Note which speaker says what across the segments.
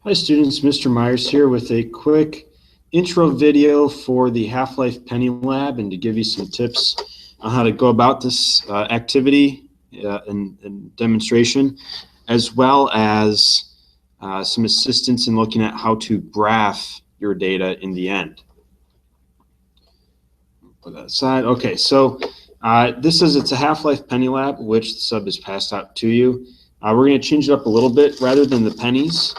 Speaker 1: Hi students, Mr. Myers here with a quick intro video for the Half-Life Penny Lab and to give you some tips on how to go about this activity and demonstration, as well as some assistance in looking at how to graph your data in the end. Put that aside. Okay, so it's a Half-Life Penny Lab, which the sub is passed out to you. We're going to change it up a little bit. Rather than the pennies,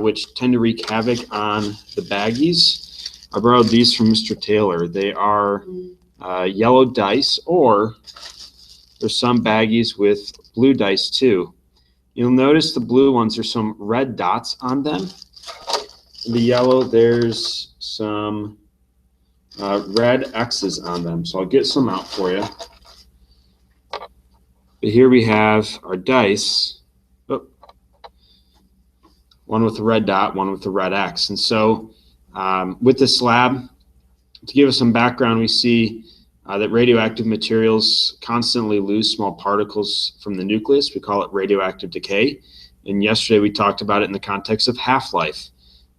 Speaker 1: which tend to wreak havoc on the baggies, I borrowed these from Mr. Taylor. They are yellow dice, or there's some baggies with blue dice too. You'll notice the blue ones, there's some red dots on them. In the yellow, there's some red X's on them. So I'll get some out for you. But here we have our dice. One with a red dot, one with a red X. And so with this lab, to give us some background, we see that radioactive materials constantly lose small particles from the nucleus. We call it radioactive decay. And yesterday we talked about it in the context of half-life,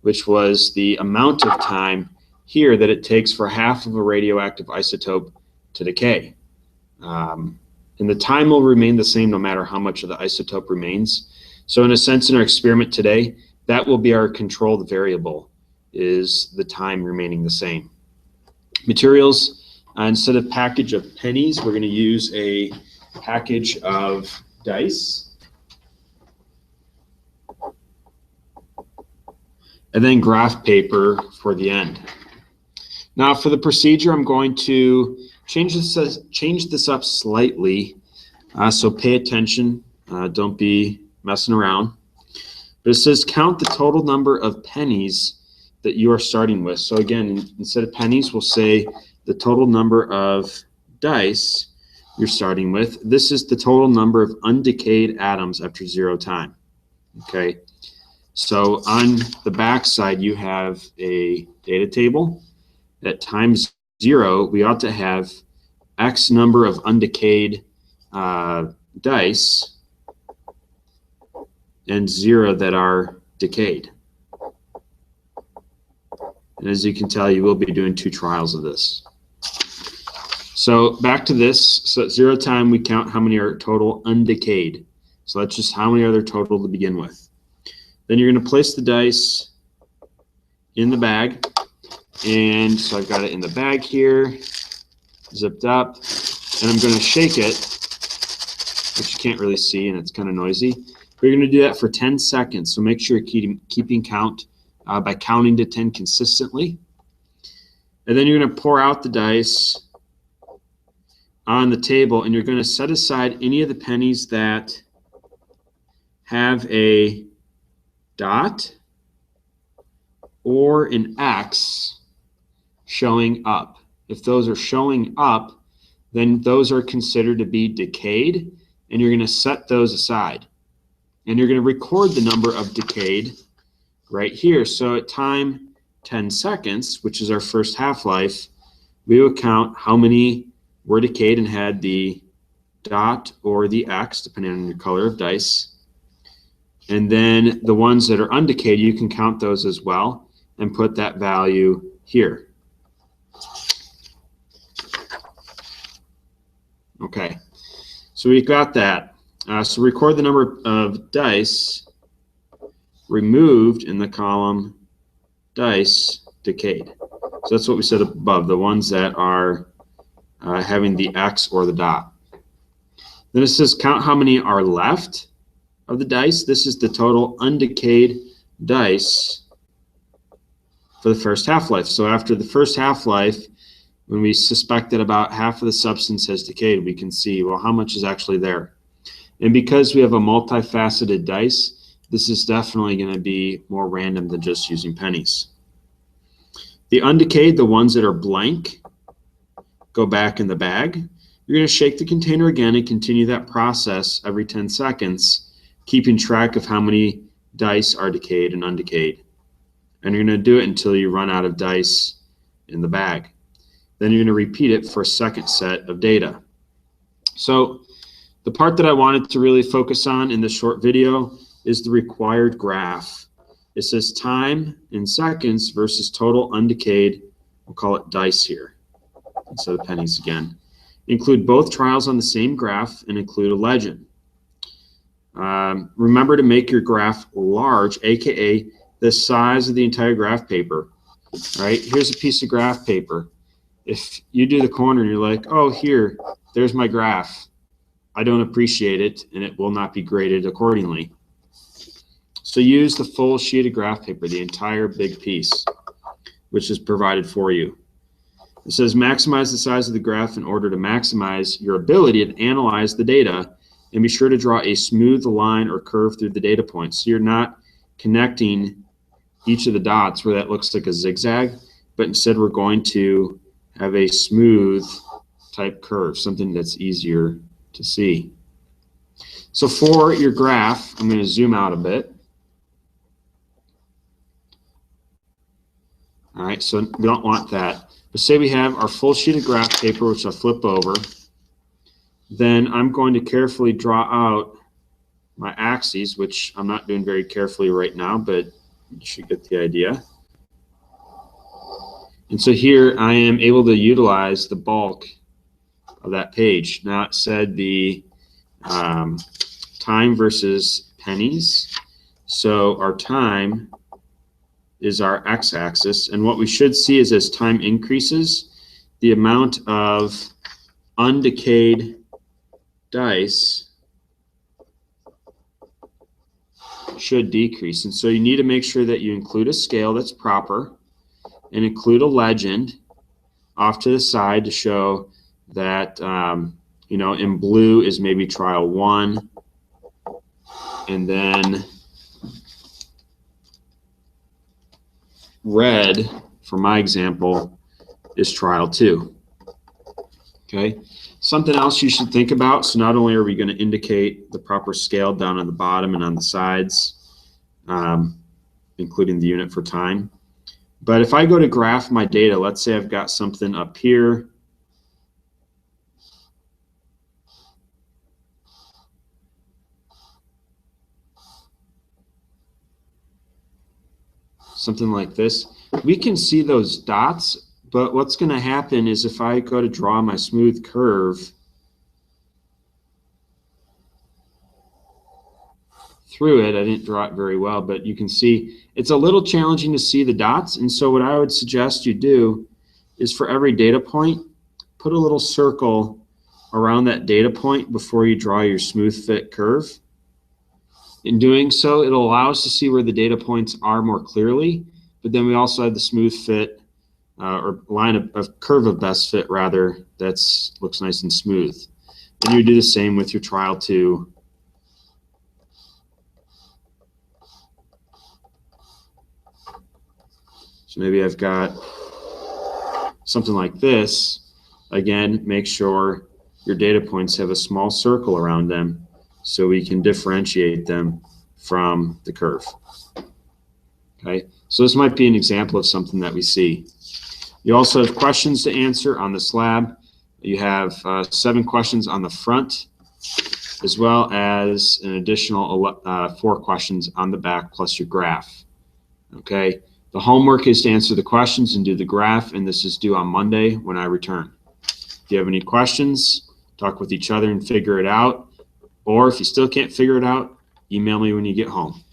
Speaker 1: which was the amount of time here that it takes for half of a radioactive isotope to decay. And the time will remain the same no matter how much of the isotope remains. So in a sense, in our experiment today, that will be our controlled variable, is the time remaining the same. Materials, instead of package of pennies, we're going to use a package of dice. And then graph paper for the end. Now for the procedure, I'm going to change this up slightly, so pay attention, don't be messing around. But it says count the total number of pennies that you are starting with. So again, instead of pennies, we'll say the total number of dice you're starting with. This is the total number of undecayed atoms after 0 time. Okay, so on the back side, you have a data table. At times 0, we ought to have X number of undecayed dice and 0 that are decayed. And as you can tell, you will be doing 2 trials of this. So back to this. So at 0 time, we count how many are total undecayed. So that's just how many are there total to begin with. Then you're going to place the dice in the bag. And so I've got it in the bag here, zipped up, and I'm going to shake it, which you can't really see, and it's kind of noisy. We're going to do that for 10 seconds, so make sure you're keeping count by counting to 10 consistently. And then you're going to pour out the dice on the table, and you're going to set aside any of the pennies that have a dot or an X showing up. If those are showing up, then those are considered to be decayed, and you're going to set those aside. And you're going to record the number of decayed right here. So at time 10 seconds, which is our first half-life, we will count how many were decayed and had the dot or the X, depending on your color of dice. And then the ones that are undecayed, you can count those as well and put that value here. Okay, so we got that. So record the number of dice removed in the column dice decayed. So that's what we said above, the ones that are having the X or the dot. Then it says count how many are left of the dice. This is the total undecayed dice for the first half-life. So after the first half-life, when we suspect that about half of the substance has decayed, we can see, well, how much is actually there? And because we have a multifaceted dice, this is definitely going to be more random than just using pennies. The undecayed, the ones that are blank, go back in the bag. You're going to shake the container again and continue that process every 10 seconds, keeping track of how many dice are decayed and undecayed. And you're going to do it until you run out of dice in the bag. Then you're going to repeat it for a second set of data. So the part that I wanted to really focus on in this short video is the required graph. it says time in seconds versus total undecayed, we'll call it dice here instead of pennies again. Include both trials on the same graph and include a legend. Remember to make your graph large, aka the size of the entire graph paper. Right? Here's a piece of graph paper. If you do the corner and you're like, oh, there's my graph, I don't appreciate it, and it will not be graded accordingly. So use the full sheet of graph paper, the entire big piece, which is provided for you. It says maximize the size of the graph in order to maximize your ability to analyze the data, and be sure to draw a smooth line or curve through the data points. So you're not connecting each of the dots where that looks like a zigzag, but instead we're going to have a smooth type curve, something that's easier to see. So for your graph, I'm going to zoom out a bit. All right, so we don't want that. But say we have our full sheet of graph paper, which I'll flip over. Then I'm going to carefully draw out my axes, which I'm not doing very carefully right now, but you should get the idea. And so here I am able to utilize the bulk of that page. Now it said the time versus pennies. So our time is our x-axis, and what we should see is as time increases, the amount of undecayed dice should decrease. And so you need to make sure that you include a scale that's proper and include a legend off to the side to show that you know, in blue is maybe trial 1, and then red, for my example, is trial 2. Okay, something else you should think about. So not only are we going to indicate the proper scale down on the bottom and on the sides, including the unit for time, but if I go to graph my data, let's say I've got something up here. Something like this, we can see those dots, but what's going to happen is if I go to draw my smooth curve through it, I didn't draw it very well, but you can see it's a little challenging to see the dots. And so what I would suggest you do is for every data point, put a little circle around that data point before you draw your smooth fit curve. In doing so, it'll allow us to see where the data points are more clearly, but then we also have the smooth fit or line of curve of best fit rather, that's looks nice and smooth. And you do the same with your trial 2. So maybe I've got something like this. Again, make sure your data points have a small circle around them so we can differentiate them from the curve. Okay, so this might be an example of something that we see. You also have questions to answer on the slab. You have 7 questions on the front, as well as an additional 4 questions on the back, plus your graph. Okay, the homework is to answer the questions and do the graph, and this is due on Monday when I return. If you have any questions, talk with each other and figure it out. Or if you still can't figure it out, email me when you get home.